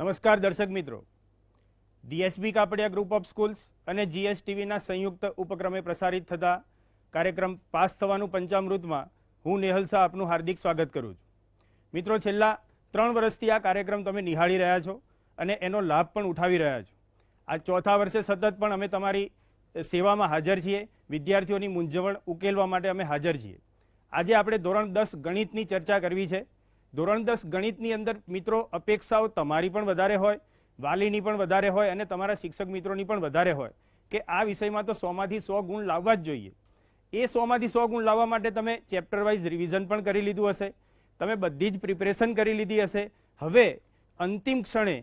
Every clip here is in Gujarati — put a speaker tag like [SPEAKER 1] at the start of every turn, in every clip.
[SPEAKER 1] નમસ્કાર દર્શક મિત્રો, GSB Kapadia group of schools અને જીએસટીવીના સંયુક્ત ઉપક્રમે પ્રસારિત થતા કાર્યક્રમ પાસ થવાનું પંચામૃતમાં હું નેહલ શાહ આપનું હાર્દિક સ્વાગત કરું છું. મિત્રો, છેલ્લા 3 વર્ષથી આ કાર્યક્રમ તમે નિહાળી રહ્યા છો અને એનો લાભ પણ ઉઠાવી રહ્યા છો. આ ચોથા વર્ષે સતત પણ અમે તમારી સેવામાં હાજર છીએ. વિદ્યાર્થીઓની મૂંઝવણ ઉકેલવા માટે અમે હાજર છીએ. આજે આપણે ધોરણ 10 ગણિતની ચર્ચા કરવી છે. ધોરણ 10 ગણિતની અંદર મિત્રો અપેક્ષાઓ તમારી પણ વધારે હોય, વાલીની પણ વધારે હોય અને તમારા શિક્ષક મિત્રોની પણ વધારે હોય કે આ વિષયમાં તો 100 માંથી 100 ગુણ લાવવા જ જોઈએ. એ 100 માંથી 100 ગુણ લાવવા માટે તમે ચેપ્ટર વાઇઝ રિવિઝન પણ કરી લીધું હશે, તમે બધી જ પ્રિપરેશન કરી લીધી હશે. હવે અંતિમ ક્ષણે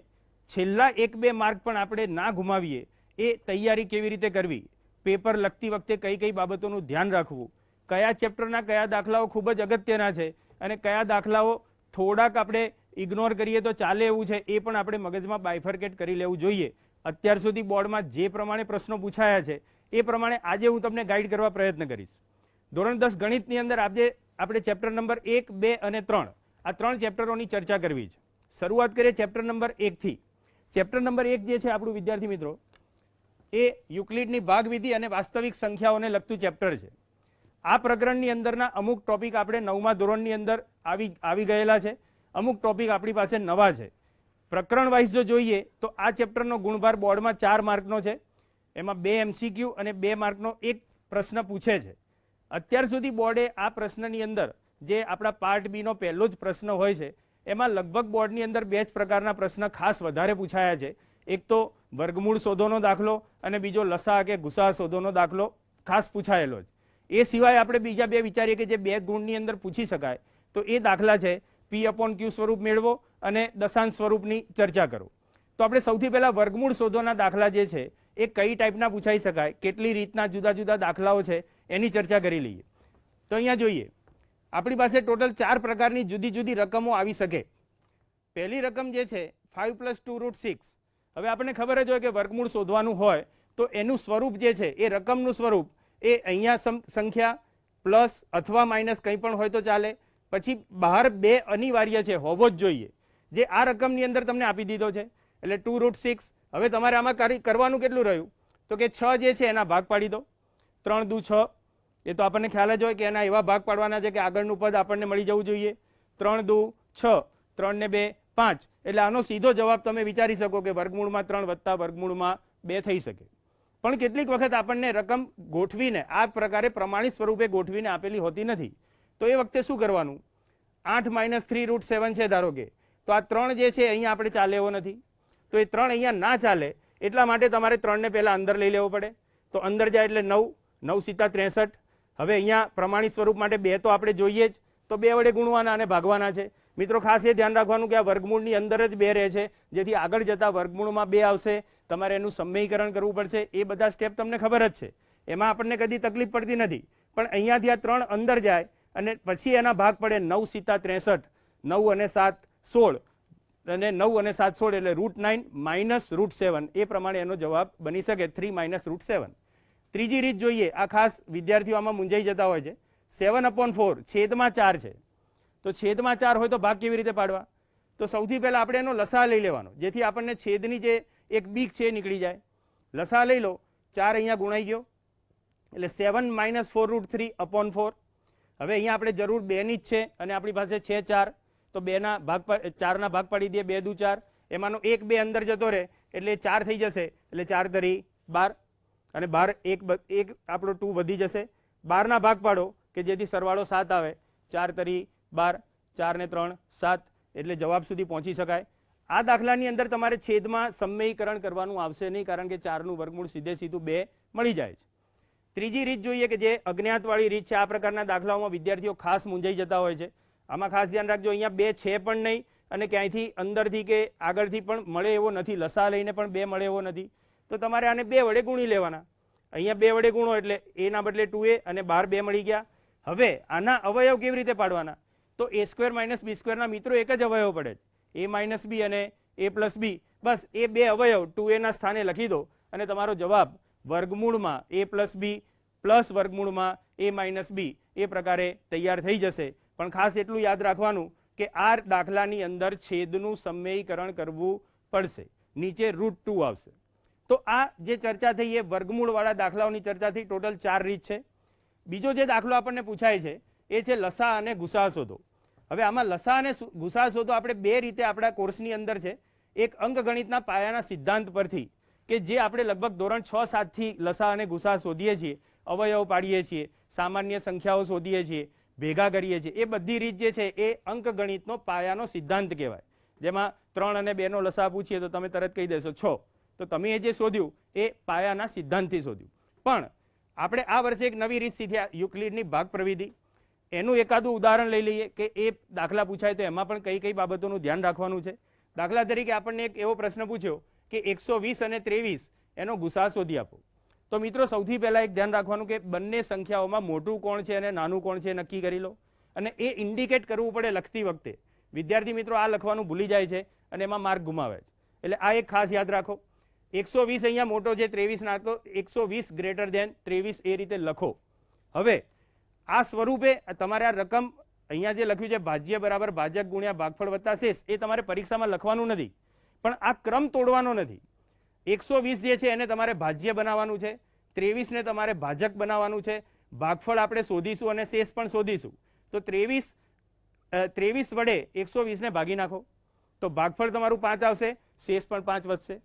[SPEAKER 1] છેલ્લા 1-2 માર્ક પણ આપણે ના ગુમાવીએ એ તૈયારી કેવી રીતે કરવી, પેપર લખતી વખતે કઈ કઈ બાબતોનું ધ્યાન રાખવું, કયા ચેપ્ટરના કયા દાખલાઓ ખૂબ જ અગત્યના છે અને કયા દાખલાઓ થોડાક આપણે ઇગ્નોર કરીએ તો ચાલે એવું છે, એ પણ આપણે મગજમાં બાયફર્કેટ કરી લેવું જોઈએ. અત્યાર સુધી બોર્ડમાં જે પ્રમાણે પ્રશ્નો પૂછાયા છે એ પ્રમાણે આજે હું તમને ગાઈડ કરવા પ્રયત્ન કરીશ. ધોરણ 10 ગણિતની અંદર આજે આપણે ચેપ્ટર નંબર 1, 2 અને 3 આ 3 ચેપ્ટરોની ચર્ચા કરવી છે. શરૂઆત કરીએ ચેપ્ટર નંબર 1 થી. ચેપ્ટર નંબર 1 જે છે આપણું વિદ્યાર્થી મિત્રો, એ યુક્લિડની ભાગવિધિ અને વાસ્તવિક સંખ્યાઓને લગતું ચેપ્ટર છે. આ પ્રકરણની અંદરના અમુક ટોપિક આપણે 9મા ધોરણની અંદર આવી ગયેલા છે, અમુક ટોપિક આપણી પાસે નવા છે. પ્રકરણ વાઇઝ જો જોઈએ તો આ ચેપ્ટરનો ગુણભાર બોર્ડમાં 4 માર્કનો છે. એમાં 2 MCQ અને 2 માર્કનો એક પ્રશ્ન પૂછે છે. અત્યાર સુધી બોર્ડે આ પ્રશ્નની અંદર જે આપણા પાર્ટ બીનો પહેલો જ પ્રશ્ન હોય છે એમાં લગભગ બોર્ડની અંદર 2 જ પ્રકારના પ્રશ્ન ખાસ વધારે પૂછાયા છે. એક તો વર્ગમૂળ શોધોનો દાખલો અને બીજો લસા કે ગુસા શોધોનો દાખલો ખાસ પૂછાયેલો છે. એ સિવાય આપણે બીજા 2 વિચારીએ કે જે 2 ગુણની અંદર પૂછી શકાય, તો એ દાખલા છે P/Q સ્વરૂપ મેળવો અને દશાંશ સ્વરૂપની ચર્ચા કરો. તો આપણે સૌથી પહેલા વર્ગમૂળ શોધોના દાખલા જે છે એ કઈ ટાઈપના પૂછાઈ શકાય, કેટલી રીતના જુદા જુદા દાખલાઓ છે એની ચર્ચા કરી લઈએ. તો અહીંયા જોઈએ, આપણી પાસે ટોટલ 4 પ્રકારની જુદી જુદી રકમો આવી શકે. પહેલી રકમ જે છે 5 + 2√6. હવે આપણને ખબર જ હોય કે વર્ગમૂળ શોધવાનું હોય તો એનું સ્વરૂપ જે છે એ રકમનું સ્વરૂપ એ અહીંયા સંખ્યા પ્લસ અથવા માઇનસ કંઈ પણ હોય તો ચાલે. પછી બહાર 2 અનિવાર્ય છે, હોવો જ જોઈએ, જે આ રકમની અંદર તમને આપી દીધો છે એટલે 2√6. હવે તમારે આમાં કરવાનું કેટલું રહ્યું તો કે 6 જે છે એના ભાગ પાડી દો. 3 દુ 6, એ તો આપણને ખ્યાલ જ હોય કે એના એવા ભાગ પાડવાના છે કે આગળનું પદ આપણને મળી જવું જોઈએ. 3 દુ 6, 3 ને 2 5, એટલે આનો સીધો જવાબ તમે વિચારી શકો કે વર્ગમૂળમાં 3 વત્તા વર્ગમૂળમાં 2 થઈ શકે. પણ કેટલીક વખત આપણને રકમ ગોઠવીને આ પ્રકારે પ્રમાણિત સ્વરૂપે ગોઠવીને આપેલી હોતી નથી. તો એ વખતે શું કરવાનું? 8 - 3√7 છે ધારો કે, તો આ 3 જે છે અહીંયા આપણે ચાલે એવો નથી. તો એ 3 અહીંયા ના ચાલે એટલા માટે તમારે 3 ને પહેલા અંદર લઈ લેવો પડે. તો અંદર જાય એટલે 9, 9 × 7 = 63. હવે અહીંયા પ્રમાણિત સ્વરૂપ માટે 2 તો આપણે જોઈએ જ, તો 2 વડે ગુણવાના અને ભાગવાના છે. મિત્રો ખાસ એ ધ્યાન રાખવાનું કે આ વર્ગમૂળની અંદર જ 2 રહે છે, જેથી આગળ જતા વર્ગમૂળમાં 2 આવશે, તમારે એનું સમયીકરણ કરવું પડશે. એ બધા સ્ટેપ તમને ખબર જ છે, એમાં આપણને કદી તકલીફ પડતી નથી. પણ અહીંયાથી આ 3 અંદર જાય અને પછી એના ભાગ પડે 9 × 7 = 63, 9 અને 7 16, અને 9 અને 7 16 એટલે √9 - √7. એ પ્રમાણે એનો જવાબ બની શકે 3 - √7. ત્રીજી રીત જોઈએ, આ ખાસ વિદ્યાર્થીઓ આમાં મૂંઝાઈ જતા હોય છે. 7/4 છેદમાં 4 છે, તો છેદમાં 4 હોય તો ભાગ કેવી રીતે પાડવા? તો સૌથી પહેલા આપણે એનો લસા લઈ લેવાનો, જેથી આપણને છેદની જે એક બીક છે એ નીકળી જાય. લસા લઈ લો, 4 અહીંયા ગુણાઈ ગયો એટલે 7 - 4√3/4. હવે અહીંયા આપણે જરૂર 2 ની જ છે અને આપણી પાસે છે 4, તો 4ના ભાગ પાડી દઈએ. 2 દુ 4, એમાંનો 1 2 અંદર જતો રહે એટલે 4 થઈ જશે, એટલે 4 તરી 12 અને 12 1 આપણો 2 વધી જશે. 12ના ભાગ પાડો કે જેથી સરવાળો 7 આવે. 4 તરી 12, 4 ને 3 7, એટલે જવાબ સુધી પહોંચી શકાય. આ દાખલાની અંદર તમારે છેદમાં સમયીકરણ કરવાનું આવશે નહીં, કારણ કે 4નું વર્ગમૂળ સીધે સીધું 2 મળી જાય છે. ત્રીજી રીત જોઈએ કે જે અજ્ઞાતવાળી રીત છે. આ પ્રકારના દાખલાઓમાં વિદ્યાર્થીઓ ખાસ મૂંઝાઈ જતા હોય છે. આમાં ખાસ ધ્યાન રાખજો, અહીંયા 2 છે પણ નહીં અને ક્યાંયથી અંદરથી કે આગળથી પણ મળે એવો નથી, લસા લઈને પણ 2 મળે એવો નથી. તો તમારે આને 2 વડે ગુણી લેવાના. અહીંયા 2 વડે ગુણો એટલે એના બદલે 2a અને બહાર 2 મળી ગયા. હવે આના અવયવ કેવી રીતે પાડવાના? તો a² - b² ના મિત્રો એક જ અવયવ પડે છે, a - b અને a + b. બસ એ 2 અવયવ 2a ના સ્થાને લખી દો અને તમારો જવાબ વર્ગમૂળમાં a + b પ્લસ વર્ગમૂળમાં a - b એ પ્રકારે તૈયાર થઈ જશે. પણ ખાસ એટલું યાદ રાખવાનું કે આ દાખલાની અંદર છેદનું સમયીકરણ કરવું પડશે, નીચે √2 આવશે. તો આ જે ચર્ચા થઈ એ વર્ગમૂળવાળા દાખલાઓની ચર્ચા થઈ. ટોટલ 4 રીત છે. બીજો જે દાખલો આપણને પૂછાય છે એ છે લસા અને ગુસા શોધો. હવે આમાં લસા અને ગુસા શોધો આપણે બે રીતે આપણા કોર્સની અંદર છે. એક અંકગણિતના પાયાના સિદ્ધાંત પરથી કે જે આપણે લગભગ ધોરણ 6-7 થી લસા અને ગુસા શોધીએ છીએ, અવયવ પાડીએ છીએ, સામાન્ય સંખ્યાઓ શોધીએ છીએ, ભેગા કરીએ છીએ. એ બધી રીત જે છે એ અંકગણિતનો પાયાનો સિદ્ધાંત કહેવાય. જેમાં 3 અને 2 નો લસા પૂછીએ તો તમે તરત કહી દેશો 6. તો તમે એ જે શોધ્યું એ પાયાના સિદ્ધાંતથી શોધ્યું. પણ આપણે આ વર્ષે એક નવી રીત શીખ્યા, યુક્લિડની ભાગ પ્રવિધિ. એનું એકાદું ઉદાહરણ લઈ લઈએ કે એ દાખલા પૂછાય તો એમાં પણ કઈ કઈ બાબતોનું ધ્યાન રાખવાનું છે. દાખલા તરીકે આપણને એક એવો પ્રશ્ન પૂછ્યો કે 120 અને 23 એનો ગુસા શોધી આપો. તો મિત્રો સૌથી પહેલા એક ધ્યાન રાખવાનું કે બંને સંખ્યાઓમાં મોટું કોણ છે અને નાનું કોણ છે નક્કી કરી લો. અને એ ઇન્ડિકેટ કરવું પડે લખતી વખતે. વિદ્યાર્થી મિત્રો આ લખવાનું ભૂલી જાય છે અને એમાં માર્ક ગુમાવે છે. એટલે આ એક ખાસ યાદ રાખો. 120 અહીંયા મોટો છે, 23 નાનો, 120 ગ્રેટર ધેન 23 એ રીતે લખો. હવે આ સ્વરૂપે તમારે આ રકમ અહીંયા જે લખ્યું છે ભાજ્ય બરાબર ભાજક ગુણ્યા ભાગફળ વત્તા શેષ, એ તમારે પરીક્ષામાં લખવાનું નથી. પણ આ ક્રમ તોડવાનો નથી. 120 જે છે એને તમારે ભાજ્ય બનાવવાનું છે, 23 ને તમારે ભાજક બનાવવાનું છે, ભાગફળ આપણે શોધીશું અને શેષ પણ શોધીશું. તો 23 વડે 120 ને ભાગી નાખો તો ભાગફળ તમારું 5 આવશે, શેષ પણ 5 વધશે.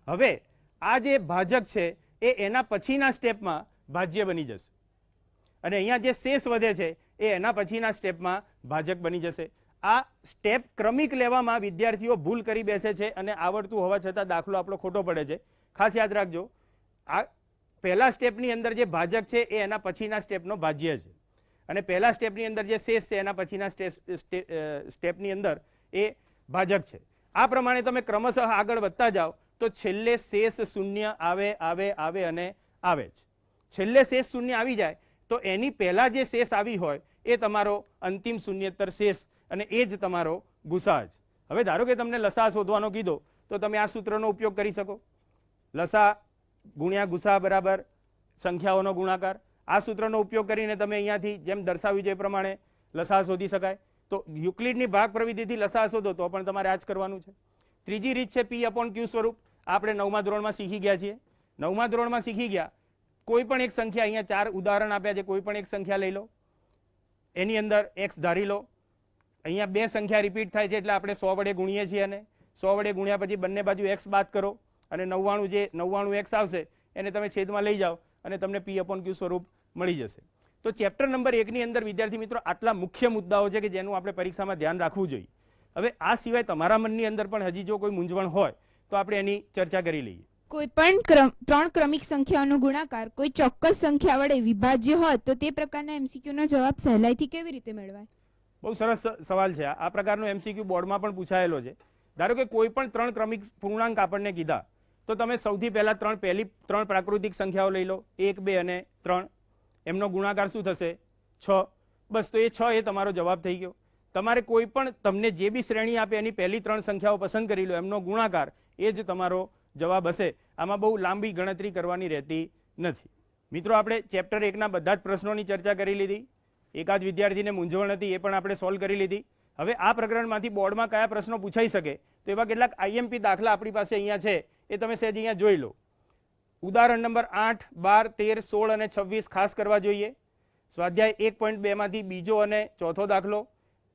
[SPEAKER 1] હવે આ જે ભાજક છે એ એના પછીના સ્ટેપમાં ભાજ્ય બની જશે અને અહીંયા જે શેષ વધે છે એ એના પછીના સ્ટેપમાં ભાજક બની જશે. આ સ્ટેપ ક્રમિક લેવામાં વિદ્યાર્થીઓ ભૂલ કરી બેસે છે અને આવડતું હોવા છતાં દાખલો આપણો ખોટો પડે છે. ખાસ યાદ રાખજો, આ પહેલા સ્ટેપની અંદર જે ભાજક છે એ એના પછીના સ્ટેપનો ભાજ્ય છે અને પહેલા સ્ટેપની અંદર જે શેષ છે એના પછીના સ્ટેપની અંદર એ ભાજક છે. આ પ્રમાણે તમે ક્રમશઃ આગળ વધતા જાઓ તો છેલ્લે શેષ શૂન્ય આવે આવે આવે અને આવે જ. છેલ્લે શેષ શૂન્ય આવી જાય તો એની પહેલા જે શેષ આવી હોય એ તમારો અંતિમ શૂન્યેતર શેષ અને એ જ તમારો ગુસા જ. હવે ધારો કે તમને લસા શોધવાનો કીધો તો તમે આ સૂત્રનો ઉપયોગ કરી શકો. લસા ગુણ્યા ગુસા બરાબર સંખ્યાઓનો ગુણાકાર. આ સૂત્રનો ઉપયોગ કરીને તમે અહીંયાથી જેમ દર્શાવ્યું છે એ પ્રમાણે લસા શોધી શકાય. તો યુક્લિડની ભાગ પ્રવિધિથી લસા શોધો તો પણ તમારે આ જ કરવાનું છે. ત્રીજી રીત છે P/Q સ્વરૂપ. આપણે 9મા ધોરણમાં શીખી ગયા છીએ. 9મા ધોરણમાં શીખી ગયા. કોઈ પણ એક સંખ્યા, અહીંયા 4 ઉદાહરણ આપ્યા છે, કોઈ પણ એક સંખ્યા લઈ લો, એની અંદર x ધારી લો. અહીંયા 2 સંખ્યા રિપીટ થાય છે એટલે આપણે 100 વડે ગુણીએ છીએ અને 100 વડે ગુણ્યા પછી બંને બાજુ x બાદ કરો અને 99x આવશે એને તમે છેદમાં લઈ જાઓ અને તમને P/Q સ્વરૂપ મળી જશે. તો ચેપ્ટર નંબર 1 ની અંદર વિદ્યાર્થી મિત્રો આટલા મુખ્ય મુદ્દાઓ છે કે જેનું આપણે પરીક્ષામાં ધ્યાન રાખવું જોઈએ. હવે આ સિવાય તમારા મનની અંદર પણ હજી જો કોઈ મૂંઝવણ હોય તો આપણે એની ચર્ચા કરી લઈએ.
[SPEAKER 2] કોઈ પણ 3 ક્રમિક સંખ્યાઓનો ગુણાકાર કોઈ ચોક્કસ સંખ્યા વડે વિભાજ્ય હોય તો તે પ્રકારના MCQ નો જવાબ સહેલાઈથી કેવી રીતે મેળવાય?
[SPEAKER 1] બહુ સરસ સવાલ છે. આ પ્રકારનો MCQ બોર્ડમાં પણ પૂછાયેલો છે. ધારો કે કોઈ પણ 3 ક્રમિક પૂર્ણાંક આપણને કીધા તો તમે સૌથી પહેલા પહેલી 3 પ્રાકૃતિક સંખ્યાઓ લઈ લો, 1, 2 અને 3. એમનો ગુણાકાર શું થશે? 6. બસ, તો એ 6 એ તમારો જવાબ થઈ ગયો. તમારે કોઈ પણ તમને જે બી શ્રેણી આપે એની પહેલી 3 સંખ્યાઓ પસંદ કરી લો, એમનો ગુણાકાર એ જ તમારો જવાબ હશે. આમાં બહુ લાંબી ગણતરી કરવાની રહેતી નથી. મિત્રો આપણે ચેપ્ટર 1ના બધા જ પ્રશ્નોની ચર્ચા કરી લીધી. એકાદ વિદ્યાર્થીને મૂંઝવણ હતી એ પણ આપણે સોલ્વ કરી લીધી. હવે આ પ્રકરણમાંથી બોર્ડમાં કયા પ્રશ્નો પૂછાઈ શકે તો એવા કેટલાક IMP દાખલા આપણી પાસે અહીંયા છે, એ તમે સહેજ અહીંયા જોઈ લો. ઉદાહરણ નંબર 8, 12, 13, 16 અને 26 ખાસ કરવા જોઈએ. સ્વાધ્યાય 1.2 માંથી બીજો અને ચોથો દાખલો,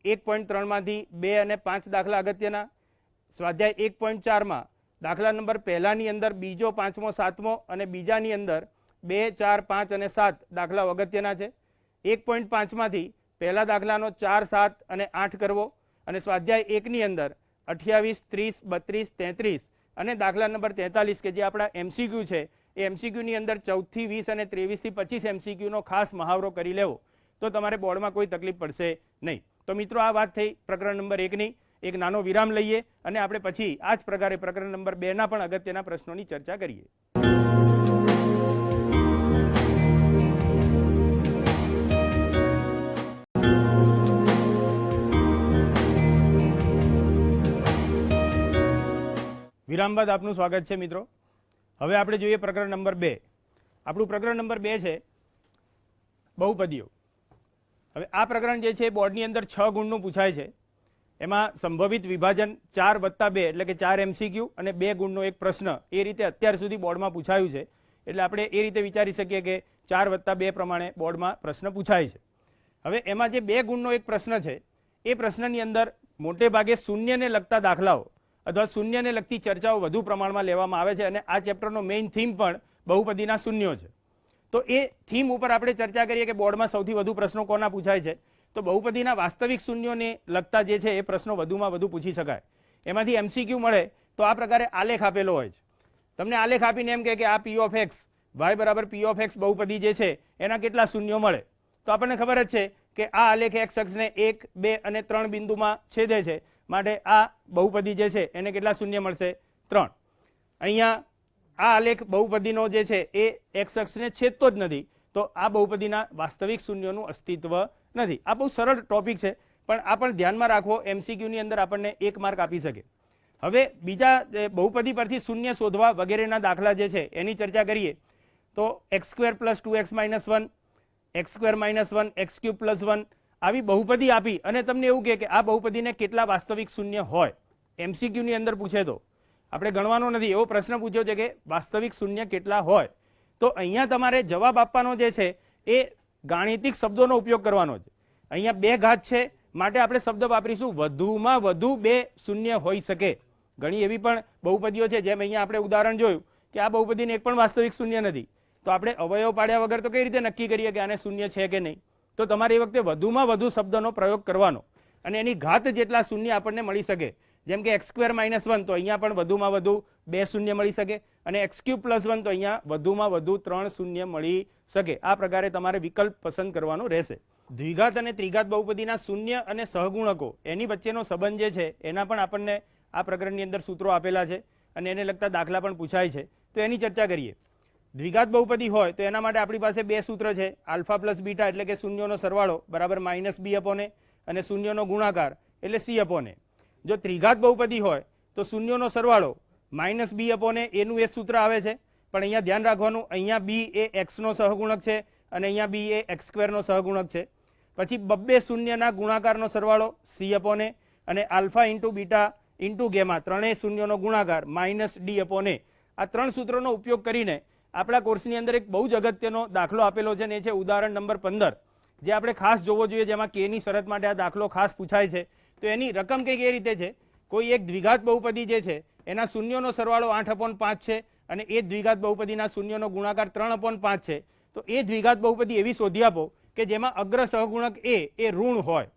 [SPEAKER 1] 1.3 માંથી 2 અને 5 દાખલા અગત્યના. સ્વાધ્યાય 1.4 માં દાખલા નંબર પહેલાની અંદર બીજો, પાંચમો, સાતમો અને બીજાની અંદર 2, 4, 5 અને 7 દાખલા અગત્યના છે. 1.5 માંથી પહેલા દાખલાનો 4, 7 અને 8 કરવો અને સ્વાધ્યાય 1 ની અંદર 28, 30, 32, 33 અને દાખલા નંબર 43 કે જે આપણા MCQ છે એ MCQ ની અંદર 14 થી 20 અને 23 થી 25 MCQ નો ખાસ મહાવરો કરી લેવો તો તમારે બોર્ડમાં કોઈ તકલીફ પડશે નહીં. તો મિત્રો આ વાત થઈ પ્રકરણ નંબર 1ની. એક નાનો વિરામ લઈએ અને આપણે પછી આ જ પ્રકારે પ્રકરણ નંબર 2ના પણ અગત્યના પ્રશ્નોની ચર્ચા કરીએ. વિરામ બાદ આપનું સ્વાગત છે મિત્રો. હવે આપણે જોઈએ પ્રકરણ નંબર 2. આપણું પ્રકરણ નંબર 2 છે બહુપદીઓ. હવે આ પ્રકરણ જે છે બોર્ડની અંદર 6 ગુણનું પૂછાય છે. એમાં સંભવિત વિભાજન 4+2 એટલે કે 4 MCQ અને 2 ગુણનો એક પ્રશ્ન એ રીતે અત્યાર સુધી બોર્ડમાં પૂછાયું છે. એટલે આપણે એ રીતે વિચારી શકીએ કે 4+2 પ્રમાણે બોર્ડમાં પ્રશ્ન પૂછાય છે. હવે એમાં જે 2 ગુણનો એક પ્રશ્ન છે એ પ્રશ્નની અંદર મોટે ભાગે શૂન્યને લગતા દાખલાઓ અથવા શૂન્યને લગતી ચર્ચાઓ વધુ પ્રમાણમાં લેવામાં આવે છે અને આ ચેપ્ટરનો મેઇન થીમ પણ બહુપદીના શૂન્યો છે. તો એ થીમ ઉપર આપણે ચર્ચા કરીએ કે બોર્ડમાં સૌથી વધુ પ્રશ્નો કોના પૂછાય છે. તો બહુપદીના વાસ્તવિક શૂન્યોને લગતા જે છે એ પ્રશ્નો વધુમાં વધુ પૂછી શકાય. એમાંથી MCQ મળે તો આ પ્રકારે આલેખ આપેલો હોય છે. તમને આલેખ આપીને એમ કે આ P of x y બરાબર P of x બહુપદી જે છે એના કેટલા શૂન્યો મળે. તો આપણને ખબર જ છે કે આ આલેખ x અક્ષને 1, 2 અને 3 બિંદુમાં છેદે છે, માટે આ બહુપદી જે છે એને કેટલા શૂન્ય મળશે? 3. અહીંયા આ આલેખ બહુપદીનો જે છે એ x અક્ષને છેદતો જ નથી, તો આ બહુપદીના વાસ્તવિક શૂન્યોનું અસ્તિત્વ નથી. આ બહુ સરળ ટોપિક છે, પણ આ પણ ધ્યાનમાં રાખવો, MCQની અંદર આપણને 1 માર્ક આપી શકે. હવે બીજા બહુપદી પરથી શૂન્ય શોધવા વગેરેના દાખલા જે છે એની ચર્ચા કરીએ તો x² + 2x - 1, x² - 1, x³ + 1 આવી બહુપદી આપી અને તમને એવું કહે કે આ બહુપદીને કેટલા વાસ્તવિક શૂન્ય હોય. MCQની અંદર પૂછે તો આપણે ગણવાનો નથી, એવો પ્રશ્ન પૂછ્યો છે કે વાસ્તવિક શૂન્ય કેટલા હોય. તો અહીંયા તમારે જવાબ આપવાનો જે છે એ ગાણિતિક શબ્દોનો ઉપયોગ કરવાનો છે. અહીંયા 2 ઘાત છે, માટે આપણે શબ્દ વાપરીશું વધુમાં વધુ 2 શૂન્ય હોઈ શકે. ઘણી એવી પણ બહુપદીઓ છે, જેમ અહીંયા આપણે ઉદાહરણ જોયું કે આ બહુપદીને એક પણ વાસ્તવિક શૂન્ય નથી. તો આપણે અવયવ પાડ્યા વગર તો કઈ રીતે નક્કી કરીએ કે આને શૂન્ય છે કે નહીં. તો તમારે એ વખતે વધુમાં વધુ શબ્દનો પ્રયોગ કરવાનો અને એની ઘાત જેટલા શૂન્ય આપણને મળી શકે. જેમ કે x² - 1 તો અહીંયા પણ વધુમાં વધુ 2 શૂન્ય મળી શકે અને x³ + 1 તો અહીંયા વધુમાં વધુ 3 શૂન્ય મળી શકે. આ પ્રકારે તમારે વિકલ્પ પસંદ કરવાનો રહેશે. દ્વિઘાત અને ત્રિઘાત બહુપદીના શૂન્ય અને સહગુણકો એની વચ્ચેનો સંબંધ જે છે એના પણ આપણને આ પ્રકરણની અંદર સૂત્રો આપેલા છે અને એને લગતા દાખલા પણ પૂછાય છે. તો એની ચર્ચા કરીએ. દ્વિઘાત બહુપદી હોય તો એના માટે આપણી પાસે 2 સૂત્ર છે. આલ્ફા + બીટા એટલે કે શૂન્યોનો સરવાળો બરાબર -b/a અને શૂન્યનો ગુણાકાર એટલે c/a. જો ત્રિઘાત બહુપદી હોય તો શૂન્યોનો સરવાળો -b/a એનું એ સૂત્ર આવે છે, પણ અહીંયા ધ્યાન રાખવાનું, અહીંયા b એ x નો સહગુણક છે અને અહીંયા b એ x² નો સહગુણક છે. પછી 2 શૂન્યના ગુણાકારનો સરવાળો c/a અને આલ્ફા × બીટા × ગેમા ત્રણેય શૂન્યોનો ગુણાકાર -d/a. આ 3 સૂત્રોનો ઉપયોગ કરીને આપણા કોર્સની અંદર એક બહુ જ અગત્યનો દાખલો આપેલો છે ને એ છે ઉદાહરણ નંબર 15, જે આપણે ખાસ જોવો જોઈએ, જેમાં k ની શરત માટે આ દાખલો ખાસ પૂછાય છે. તો એની રકમ કંઈક એ રીતે છે, કોઈ એક દ્વિઘાત બહુપદી જે છે એના શૂન્યોનો સરવાળો 8/5 છે અને એ દ્વિઘાત બહુપદીના શૂન્યોનો ગુણાકાર 3/5 છે. તો એ દ્વિઘાત બહુપદી એવી શોધી આપો કે જેમાં અગ્ર સહગુણક એ ઋણ હોય.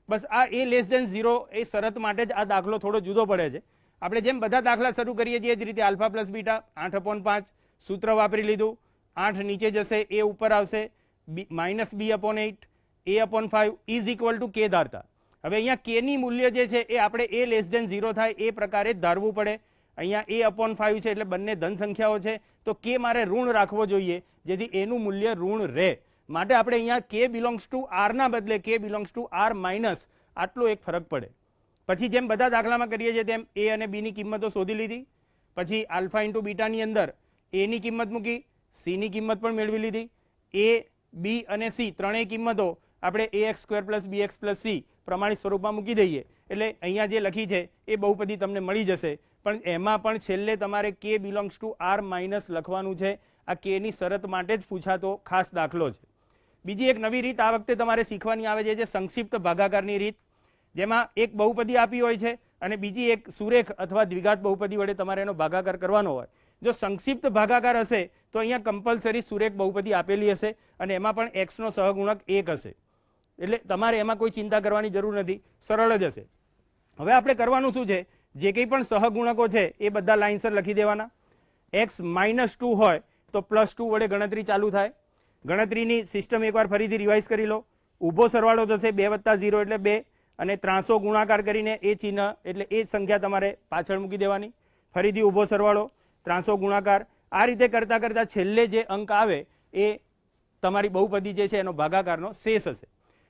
[SPEAKER 1] બસ આ a<0 એ શરત માટે જ આ દાખલો થોડો જુદો પડે છે. આપણે જેમ બધા દાખલા શરૂ કરીએ છીએ એ જ રીતે આલ્ફા + બીટા 8/5 સૂત્ર વાપરી લીધું. 8 નીચે જશે, એ ઉપર આવશે, -b/8 a/5 = k ધારતા. હવે અહીંયા k ની મૂલ્ય જે છે એ આપણે a<0 થાય એ પ્રકારે જ ધારવું પડે. અહીંયા a/5 છે એટલે બંને ધન સંખ્યાઓ છે, તો k મારે ઋણ રાખવો જોઈએ જેથી એનું મૂલ્ય ઋણ રહે. માટે આપણે અહીંયા k બિલોંગ્સ ટુ r ના બદલે k belongs to r minus આટલો એક ફરક પડે. પછી જેમ બધા દાખલામાં કરીએ છીએ તેમ a અને b ની કિંમતો શોધી લીધી. પછી આલ્ફા × બીટાની અંદર a ની કિંમત મૂકી, c ની કિંમત પણ મેળવી લીધી. a, b અને c ત્રણેય કિંમતો આપણે ax² + bx + c પ્રમાણિત સ્વરૂપમાં મૂકી દઈએ એટલે અહીંયા જે લખી છે એ બહુપદી તમને મળી જશે. પણ એમાં પણ છેલ્લે તમારે k belongs to r minus લખવાનું છે. આ k ની શરત માટે જ પૂછાતો ખાસ દાખલો છે. બીજી એક નવી રીત આ વખતે તમારે શીખવાની આવે છે, જે સંક્ષિપ્ત ભાગાકારની રીત, જેમાં એક બહુપદી આપી હોય છે અને બીજી એક સુરેખ અથવા દ્વિઘાત બહુપદી વડે તમારે એનો ભાગાકાર કરવાનો હોય. જો સંક્ષિપ્ત ભાગાકાર હશે તો અહીંયા કમ્પલસરી સુરેખ બહુપદી આપેલી હશે અને એમાં પણ x નો સહગુણક 1 હશે. એટલે તમારે એમાં કોઈ ચિંતા કરવાની જરૂર નથી, સરળ જ હશે. હવે આપણે કરવાનું શું છે, જે કંઈ પણ સહગુણકો છે એ બધા લાઇનસર લખી દેવાના. x -2 હોય તો +2 વડે ગણતરી ચાલુ થાય. ગણતરીની સિસ્ટમ એકવાર ફરીથી રિવાઇઝ કરી લો. ઊભો સરવાળો થશે 2 + 0 એટલે 2 અને 300 ગુણાકાર કરીને એ ચિહ્ન એટલે એ સંખ્યા તમારે પાછળ મૂકી દેવાની. ફરીથી ઊભો સરવાળો, 300 ગુણાકાર, આ રીતે કરતાં કરતાં છેલ્લે જે અંક આવે એ તમારી બહુપદી જે છે એનો ભાગાકારનો શેષ હશે.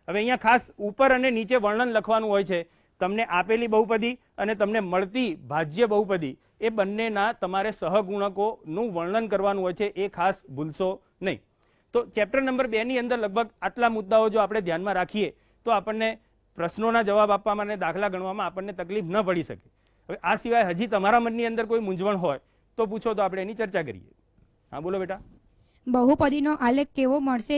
[SPEAKER 1] હવે અહીંયા ખાસ ઉપર અને નીચે વર્ણન લખવાનું હોય છે. તમને આપેલી બહુપદી અને તમને મળતી ભાજ્ય બહુપદી એ બંનેના તમારે સહગુણકોનું વર્ણન કરવાનું હોય છે, એ ખાસ ભૂલશો નહીં. તો ચેપ્ટર નંબર 2 ની અંદર લગભગ આટલા મુદ્દાઓ જો આપણે ધ્યાનમાં રાખીએ તો આપણને પ્રશ્નોના જવાબ આપવામાં અને દાખલા ગણવામાં આપણને તકલીફ ન પડી શકે. હવે આ સિવાય હજી તમારા મનની અંદર કોઈ મૂંઝવણ હોય તો પૂછો તો આપણે એની ચર્ચા કરીએ. હા બોલો બેટા.
[SPEAKER 3] બહુપદીનો આલેખ કેવો મળશે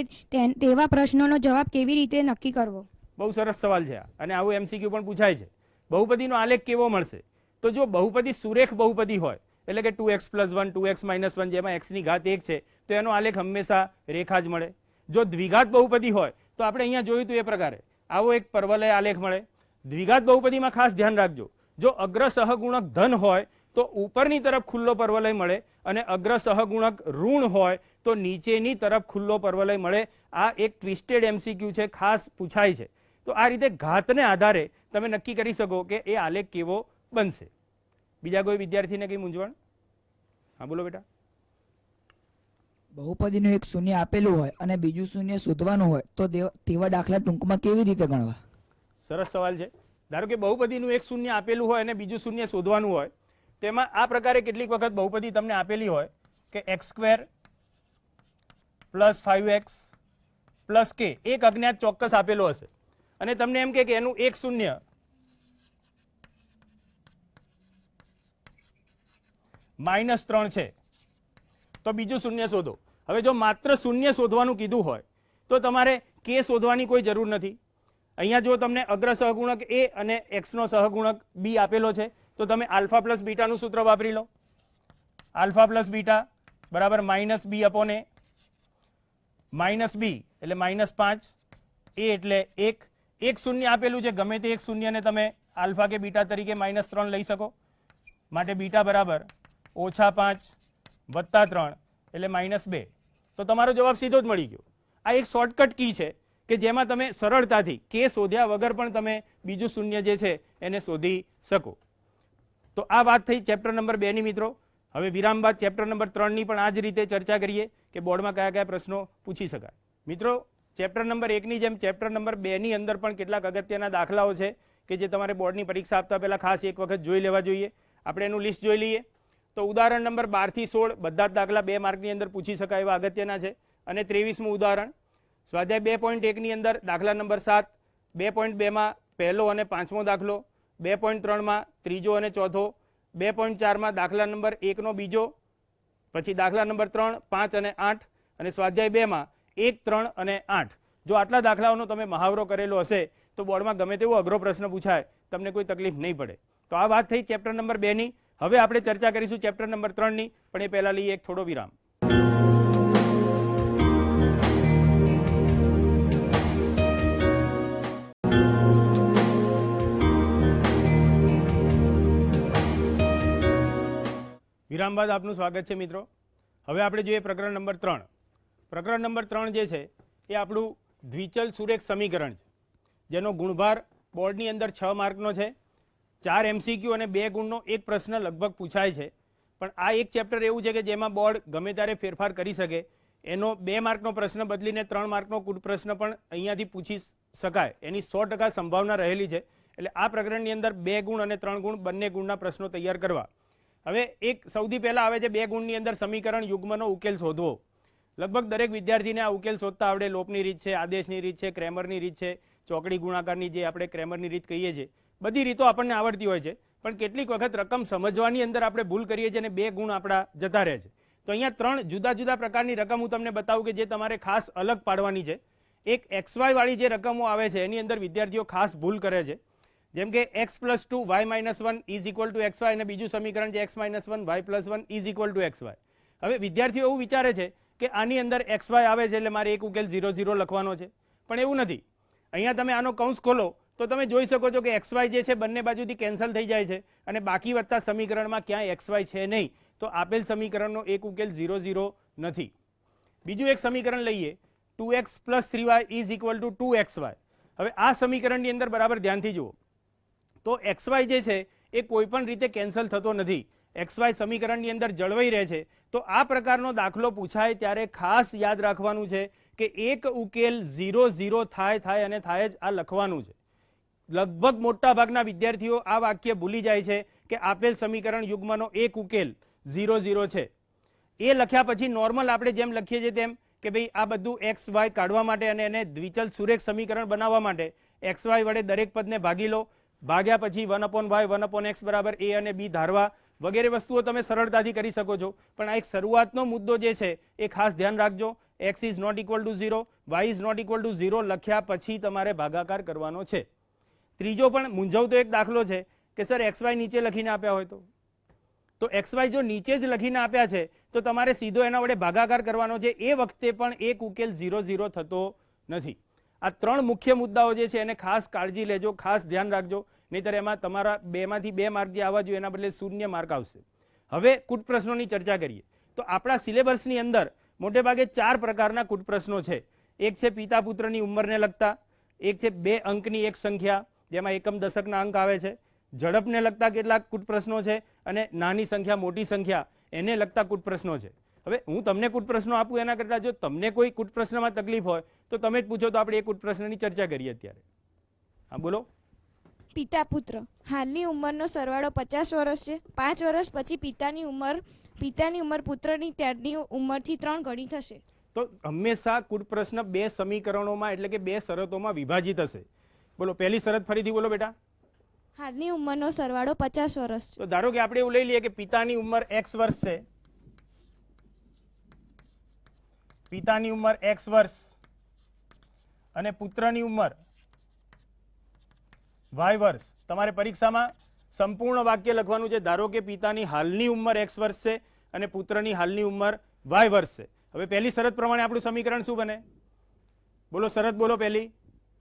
[SPEAKER 3] તેવા પ્રશ્નોનો જવાબ કેવી રીતે નક્કી કરવો?
[SPEAKER 1] બહુ સરસ સવાલ છે આ, અને આવું MCQ પણ પૂછાય છે. બહુપદીનો આલેખ કેવો મળશે? તો જો બહુપદી સુરેખ બહુપદી હોય, એટલે કે 2x + 1 2x - 1 જેમાં x ની ઘાત 1 છે, તો એનો આલેખ હંમેશા રેખા જ મળે. જો દ્વિઘાત બહુપદી હોય તો આપણે અહીંયા જોયું હતું એ પ્રકારે આવો એક પરવલય આલેખ મળે. દ્વિઘાત બહુપદીમાં ખાસ ધ્યાન રાખજો, જો અગ્ર સહગુણક ધન હોય તો ઉપરની તરફ ખુલ્લો પરવલય મળે, અને અગ્ર સહગુણક ઋણ હોય તો નીચેની તરફ ખુલ્લો પરવલય મળે. આ એક ટ્વિસ્ટેડ MCQ છે, ખાસ પૂછાય છે. તો આ રીતે ઘાતને આધારે તમે નક્કી કરી શકો કે એ આલેખ કેવો બનશે. બીજા કોઈ વિદ્યાર્થીને કઈ મૂંઝવણ? હા બોલો બેટા.
[SPEAKER 4] બહુપદીનું એક શૂન્ય આપેલું હોય અને બીજું શૂન્ય શોધવાનું હોય તો તેવા દાખલા ટૂંકમાં કેવી રીતે ગણવા?
[SPEAKER 1] સરસ સવાલ છે. ધારો કે બહુપદીનું એક શૂન્ય આપેલું હોય અને બીજું શૂન્ય શોધવાનું હોય, તેમાં આ પ્રકારે કેટલીક વખત બહુપદી તમને આપેલી હોય કે x² + 5x + k, એક અજ્ઞાત ચોક્કસ આપેલો હશે, અને તમને એમ કે એનું એક શૂન્ય -3 છે, તો બીજું શૂન્ય શોધો. હવે જો માત્ર શૂન્ય શોધવાનું કીધું હોય તો તમારે k શોધવાની કોઈ જરૂર નથી. અહીંયા જો તમને અગ્ર સહગુણક a અને x નો સહગુણક b આપેલો છે, તો તમે આલ્ફા + બીટાનું સૂત્ર વાપરી લો. આલ્ફા + બીટા બરાબર -b/a. -b એટલે -5, a એટલે 1. એક શૂન્ય આપેલું છે, ગમે તે એક શૂન્યને તમે આલ્ફા કે બીટા તરીકે -3 લઈ શકો. માટે બીટા બરાબર -5 + 3 એટલે -2. તો તમારો જવાબ સીધો જ મળી ગયો. આ એક શોર્ટકટ કી છે કે જેમાં તમે સરળતાથી k શોધ્યા વગર પણ તમે બીજું શૂન્ય જે છે એને શોધી શકો. તો આ વાત થઈ ચેપ્ટર નંબર 2 ની મિત્રો. હવે વિરામ બાદ ચેપ્ટર નંબર 3 ની પણ આ જ રીતે ચર્ચા કરીએ કે બોર્ડમાં કયા કયા પ્રશ્નો પૂછી શકાય. મિત્રો, ચેપ્ટર નંબર 1 ની જેમ ચેપ્ટર નંબર 2 ની અંદર પણ કેટલાક અગત્યના દાખલાઓ છે કે જે તમારે બોર્ડની પરીક્ષા આપતા પહેલા ખાસ એક વખત જોઈ લેવા જોઈએ. આપણે એનું લિસ્ટ જોઈ લઈએ. તો ઉદાહરણ નંબર 12 થી 16 બધા જ દાખલા 2 માર્કની અંદર પૂછી શકાય એવા અગત્યના છે. અને 23મું ઉદાહરણ સ્વાધ્યાય 2.1 ની અંદર દાખલા નંબર 7, 2.2 માં પહેલો અને 5મો દાખલો, 2.3 માં ત્રીજો અને ચોથો, 2.4 માં દાખલા નંબર 1 નો બીજો, પછી દાખલા નંબર 3, 5 અને 8, અને સ્વાધ્યાય 2 માં 1, 3 અને 8. જો આટલા દાખલાઓનો તમે મહાવરો કરેલો હશે તો બોર્ડમાં ગમે તેવો અઘરો પ્રશ્ન પૂછાય તમને કોઈ તકલીફ નહીં પડે. તો આ વાત થઈ ચેપ્ટર નંબર 2 ની. હવે આપણે ચર્ચા કરીશું ચેપ્ટર નંબર 3 ની, પણ એ પહેલા લઈએ એક થોડો વિરામ. વિરામ બાદ આપનું સ્વાગત છે મિત્રો. હવે આપણે જોઈએ પ્રકરણ નંબર 3. પ્રકરણ નંબર 3 જે છે એ આપણું દ્વિચલ સુરેખ સમીકરણ છે, જેનો ગુણભાર બોર્ડની અંદર 6 માર્કનો છે. 4 MCQ અને 2 ગુણનો એક પ્રશ્ન લગભગ પૂછાય છે. પણ આ એક ચેપ્ટર એવું છે કે જેમાં બોર્ડ ગમે ત્યારે ફેરફાર કરી શકે. એનો 2 માર્કનો પ્રશ્ન બદલીને 3 માર્કનો કુલ પ્રશ્ન પણ અહીંયાથી પૂછી શકાય, એની 100% સંભાવના રહેલી છે. એટલે આ પ્રકરણની અંદર 2 ગુણ અને 3 ગુણ બંને ગુણના પ્રશ્નો તૈયાર કરવા. હવે એક સૌથી પહેલા આવે છે 2 ગુણની અંદર સમીકરણ યુગ્મનો ઉકેલ શોધવો. લગભગ દરેક વિદ્યાર્થીને આ ઉકેલ શોધતા આવડે. લોપની રીત છે, આદેશની રીત છે, ક્રેમરની રીત છે, ચોકડી ગુણાકારની જે આપણે ક્રેમરની રીત કહીએ છીએ, બધી રીતો આપણને આવડતી હોય છે. પણ કેટલીક વખત રકમ સમજવાની અંદર આપણે ભૂલ કરીએ છીએ અને 2 ગુણ આપણા જતા રહે છે. તો અહીંયા 3 જુદા જુદા પ્રકારની રકમ હું તમને બતાવું કે જે તમારે ખાસ અલગ પાડવાની છે. એક XY વાળી જે રકમો આવે છે એની અંદર વિદ્યાર્થીઓ ખાસ ભૂલ કરે છે. જેમ કે x + 2 y - 1 = xy, અને બીજું સમીકરણ છે x - 1 y + 1 = xy. હવે વિદ્યાર્થીઓ એવું વિચારે છે કે આની અંદર xy આવે છે એટલે મારે એક ઉકેલ 0 0 લખવાનો છે, પણ એવું નથી. અહીંયા તમે આનો કૌંસ ખોલો તો તમે જોઈ શકો છો કે xy જે છે બંને બાજુથી કેન્સલ થઈ જાય છે, અને બાકી વધતા સમીકરણમાં ક્યાંય xy છે નહીં. તો આપેલ સમીકરણનો એક ઉકેલ 0 0 નથી. બીજું એક સમીકરણ લઈએ, 2x + 3y = 2xy. હવે આ સમીકરણની અંદર બરાબર ધ્યાનથી જુઓ તો xy જે છે એ કોઈ પણ રીતે કેન્સલ થતો નથી. xy સમીકરણની અંદર જળવાઈ રહે છે. તો આ પ્રકારનો દાખલો પૂછાય ત્યારે ખાસ યાદ રાખવાનું છે કે એક ઉકેલ 0 0 થાય અને થાય જ આ લખવાનું છે. લગભગ મોટા ભાગના વિદ્યાર્થીઓ આ વાક્ય ભૂલી જાય છે કે આપેલ સમીકરણ યુગ્મનો એક ઉકેલ 0 0 છે. એ લખ્યા પછી નોર્મલ આપણે જેમ લખીએ છીએ તેમ કે ભાઈ આ બધું x y કાઢવા માટે અને એને દ્વિચલ સુરેખ સમીકરણ બનાવવા માટે એક્સ વાય વડે દરેક પદને ભાગી લો, ભાગ્યા પછી 1/y 1/x બરાબર a અને b ધારવા વગેરે વસ્તુઓ તમે સરળતાથી કરી શકો છો. પણ આ એક શરૂઆતનો મુદ્દો જે છે એ ખાસ ધ્યાન રાખજો. x is not equal to 0, y is not equal to 0 લખ્યા પછી તમારે ભાગાકાર કરવાનો છે. ત્રીજો પણ મૂંઝવતો એક દાખલો છે કે સર એક્સ વાય નીચે લખીને આપ્યા હોય તો એક્સ વાય જો નીચે જ લખીને આપ્યા છે તો તમારે સીધો એના વડે ભાગાકાર કરવાનો છે. એ વખતે પણ એક ઉકેલ 0-0 થતો નથી. આ ત્રણ મુખ્ય મુદ્દાઓ જે છે એને ખાસ કાળજી લેજો, ખાસ ધ્યાન રાખજો, નહીંતર એમાં તમારા 2માંથી 2 માર્ક જે આવવા જોઈએ એના બદલે 0 માર્ક આવશે. હવે કૂટ પ્રશ્નોની ચર્ચા કરીએ તો આપણા સિલેબસની અંદર મોટે ભાગે 4 પ્રકારના કૂટ પ્રશ્નો છે. એક છે પિતા પુત્રની ઉંમરને લગતા, એક છે 2 અંકની એક સંખ્યા જેમાં એકમ દશકના અંક આવે છે, ઝડપને લગતા કેટલાક કૂટ પ્રશ્નો છે, અને નાની સંખ્યા મોટી સંખ્યા એને લગતા કૂટ પ્રશ્નો છે. હવે હું તમને કૂટ પ્રશ્નો આપું એના કરતાં જો તમને કોઈ કૂટ પ્રશ્નમાં તકલીફ હોય તો તમે જ પૂછો તો આપણે એ કૂટ પ્રશ્નની ચર્ચા કરીએ અત્યારે. હા બોલો.
[SPEAKER 5] પિતા પુત્ર હાલની ઉંમરનો સરવાળો 50 વર્ષ છે. 5 વર્ષ પછી પિતાની ઉંમર પુત્રની ત્યારની ઉંમરથી 3 ગણી થશે.
[SPEAKER 1] તો હંમેશા કૂટ પ્રશ્ન 2 સમીકરણોમાં એટલે કે 2 શરતોમાં વિભાજિત હશે. બોલો પહેલી શરત ફરીથી બોલો બેટા.
[SPEAKER 5] હાલની ઉંમરનો સરવાળો 50 વર્ષ છે.
[SPEAKER 1] તો ધારો કે આપણે એવું લઈ લઈએ કે પિતાની ઉંમર x વર્ષ છે, પિતાની ઉંમર x વર્ષ અને પુત્રની ઉંમર y વર્ષ. તમારે પરીક્ષામાં સંપૂર્ણ વાક્ય લખવાનું છે. ધારો કે પિતાની હાલની ઉંમર x વર્ષ છે અને પુત્રની હાલની ઉંમર y વર્ષ છે. હવે પહેલી શરત પ્રમાણે આપણું સમીકરણ શું બને? બોલો શરત બોલો પહેલી.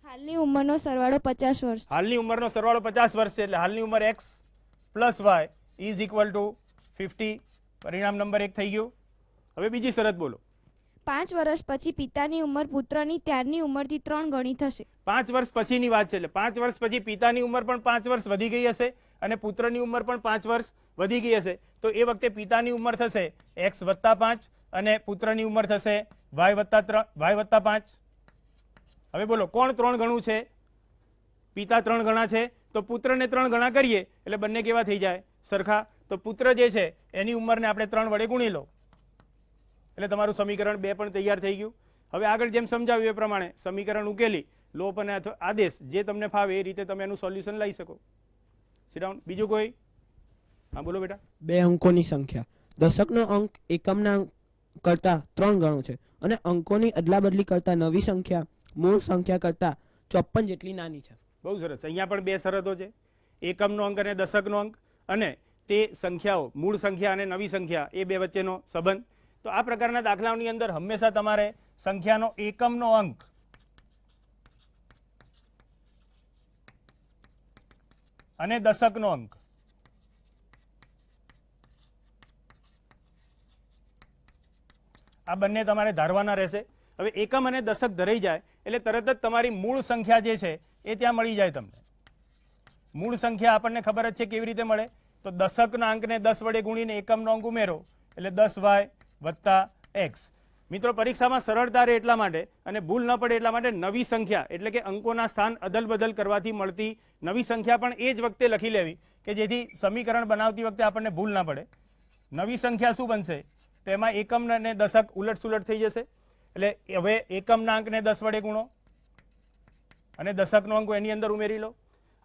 [SPEAKER 5] હાલની ઉંમરનો સરવાળો 50 વર્ષ છે.
[SPEAKER 1] હાલની ઉંમરનો સરવાળો 50 વર્ષ છે એટલે હાલની ઉંમર x plus y is equal to 50. પરિણામ નંબર 1 થઈ ગયું. હવે બીજી શરત બોલો.
[SPEAKER 5] 5 વર્ષ પછી પિતાની ઉંમર પુત્રની ત્યારની ઉંમરથી 3 ગણી થશે.
[SPEAKER 1] 5 વર્ષ પછીની વાત છે એટલે 5 વર્ષ પછી પિતાની ઉંમર પણ 5 વર્ષ વધી ગઈ હશે અને પુત્રની ઉંમર પણ 5 વર્ષ વધી ગઈ હશે. તો એ વખતે પિતાની ઉંમર થશે x વત્તા 5 અને પુત્રની ઉંમર થશે y વત્તા 5. હવે બોલો કોણ 3 ગણું છે? પિતા 3 ગણા છે તો પુત્રને 3 ગણા કરીએ એટલે બંને કેવા થઈ જાય? સરખા. તો પુત્ર જે છે એની ઉંમરને આપણે 3 વડે ગુણી લો એટલે તમારું સમીકરણ 2 પણ તૈયાર થઈ ગયું. હવે આગળ જેમ સમજાવ્યું એ પ્રમાણે સમીકરણ ઉકેલી લોપ અને આદેશ જે તમને ફાવે એ રીતે તમે એનું સોલ્યુશન લઈ શકો. સિરાઉન્ડ. બીજું કોઈ? હા બોલો બેટા.
[SPEAKER 6] 2 અંકોની સંખ્યા. દશકનો અંક એકમના અંક કરતાં 3 ગણો છે અને અંકોની અદલાબદલી કરતાં નવી સંખ્યા મૂળ સંખ્યા કરતાં 54 જેટલી નાની છે.
[SPEAKER 1] બહુ સરસ. અહીંયા પણ 2 શરતો છે, એકમનો અંક અને દશકનો અંક, અને તે સંખ્યાઓ મૂળ સંખ્યા અને નવી સંખ્યા એ 2 વચ્ચેનો સંબંધ. તો આ પ્રકારના દાખલાઓની અંદર હંમેશા તમારે સંખ્યાનો એકમનો અંક અને દશકનો અંક આ બંને તમારે ધારવાના રહેશે. હવે એકમ અને દશક ધરાઈ જાય એટલે તરત જ તમારી મૂળ સંખ્યા જે છે એ ત્યાં મળી જાય તમને. મૂળ સંખ્યા આપણને ખબર જ છે કેવી રીતે મળે. તો દશકના અંકને 10 વડે ગુણીને એકમનો અંક ઉમેરો એટલે 10y વત્તા x. મિત્રો પરીક્ષામાં સરળતા રહે એટલા માટે અને ભૂલ ન પડે એટલા માટે નવી સંખ્યા એટલે કે અંકોના સ્થાન અદલ બદલ કરવાથી મળતી નવી સંખ્યા પણ એ જ વખતે લખી લેવી કે જેથી સમીકરણ બનાવતી વખતે આપણને ભૂલ ના પડે. નવી સંખ્યા શું બનશે? તો એમાં એકમ અને દશક ઉલટ સુલટ થઈ જશે. એટલે હવે એકમના અંકને 10 વડે ગુણો અને દશકનો અંક એની અંદર ઉમેરી લો.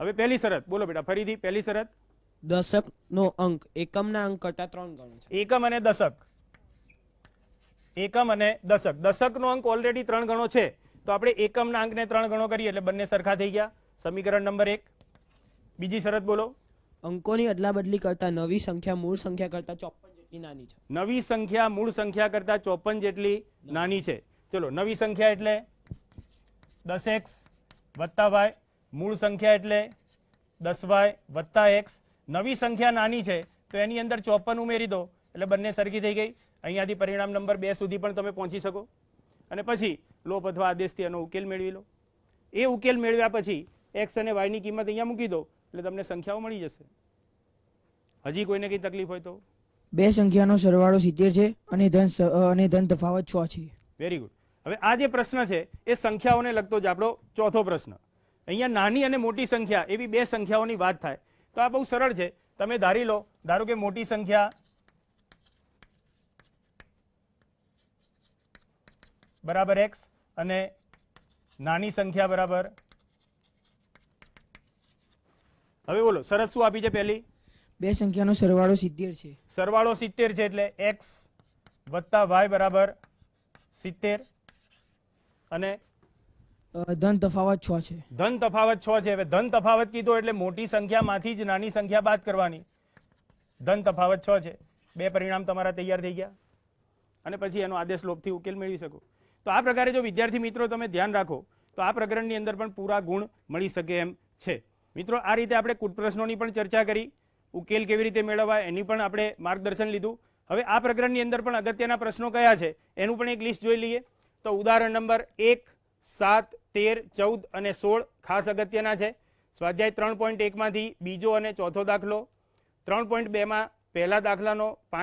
[SPEAKER 1] હવે પહેલી શરત બોલો બેટા ફરીથી. પહેલી શરત
[SPEAKER 6] દશકનો અંક એકમના અંક કરતાં 3 ગણો છે.
[SPEAKER 1] એકમ અને દશક, એકમ અને દશક. દશકનો અંક ઓલરેડી 3 ગણો છે તો આપણે એકમના અંકને 3 ગણો કરીએ એટલે બંને સરખા થઈ ગયા. સમીકરણ નંબર 1. બીજી શરત બોલો.
[SPEAKER 6] અંકોની અદલાબદલી કરતાં નવી સંખ્યા મૂળ સંખ્યા કરતાં 54 જેટલી નાની છે.
[SPEAKER 1] નવી સંખ્યા મૂળ સંખ્યા કરતાં 54 જેટલી નાની છે. ચલો નવી સંખ્યા એટલે 10x વત્તા y, મૂળ સંખ્યા એટલે 10y વત્તા x. નવી સંખ્યા નાની છે તો એની અંદર 54 ઉમેરી દો એટલે બંને સરખી થઈ ગઈ. અહીંયાથી પરિણામ નંબર 2 સુધી પણ તમે પહોંચી શકો અને પછી લોપ અથવા આદેશથી એનો ઉકેલ મેળવી લો. એ ઉકેલ મેળવ્યા પછી x અને y ની કિંમત અહીંયા મૂકી દો એટલે તમને સંખ્યાઓ મળી જશે. હજી કોઈને કંઈ તકલીફ હોય તો?
[SPEAKER 4] 2 સંખ્યાનો સરવાળો 70 છે અને ધન તફાવત 6 છે.
[SPEAKER 1] Very good. હવે આ જે પ્રશ્ન છે એ સંખ્યાઓને લગતો જ આપણો ચોથો પ્રશ્ન. અહીંયા નાની અને મોટી સંખ્યા એવી 2 સંખ્યાઓની વાત થાય તો આ બહુ સરળ છે. તમે ધારી લો, ધારો કે મોટી સંખ્યા બરાબર x અને નાની સંખ્યા બરાબર હવે બોલો શરત શું આપી છે પહેલી?
[SPEAKER 4] બે સંખ્યાનો સરવાળો 70 છે.
[SPEAKER 1] સરવાળો 70 છે એટલે x વત્તા y બરાબર 70 અને
[SPEAKER 4] ધન તફાવત 6 છે.
[SPEAKER 1] ધન તફાવત 6 છે. હવે ધન તફાવત કીધો એટલે મોટી સંખ્યામાંથી જ નાની સંખ્યા બાદ કરવાની. ધન તફાવત 6 છે. બે પરિણામ તમારા તૈયાર થઈ ગયા અને પછી એનો આદેશ લોપથી ઉકેલ મેળવી શકો. તો આ પ્રકારે જો વિદ્યાર્થી મિત્રો તમે ધ્યાન રાખો તો આ પ્રકરણની અંદર પણ પૂરા ગુણ મળી શકે એમ છે. મિત્રો આ રીતે આપણે કુટ પ્રશ્નોની પણ ચર્ચા કરી, ઉકેલ કેવી રીતે મેળવવા એની પણ આપણે માર્ગદર્શન લીધું. હવે આ પ્રકરણની અંદર પણ અગત્યના પ્રશ્નો કયા છે એનું પણ એક લિસ્ટ જોઈ લઈએ. તો ઉદાહરણ નંબર 1, 7, 13, 14 અને 16 ખાસ અગત્યના છે. સ્વાધ્યાય 3.1 માંથી બીજો અને ચોથો દાખલો, 3.2 માં પહેલા દાખલાનો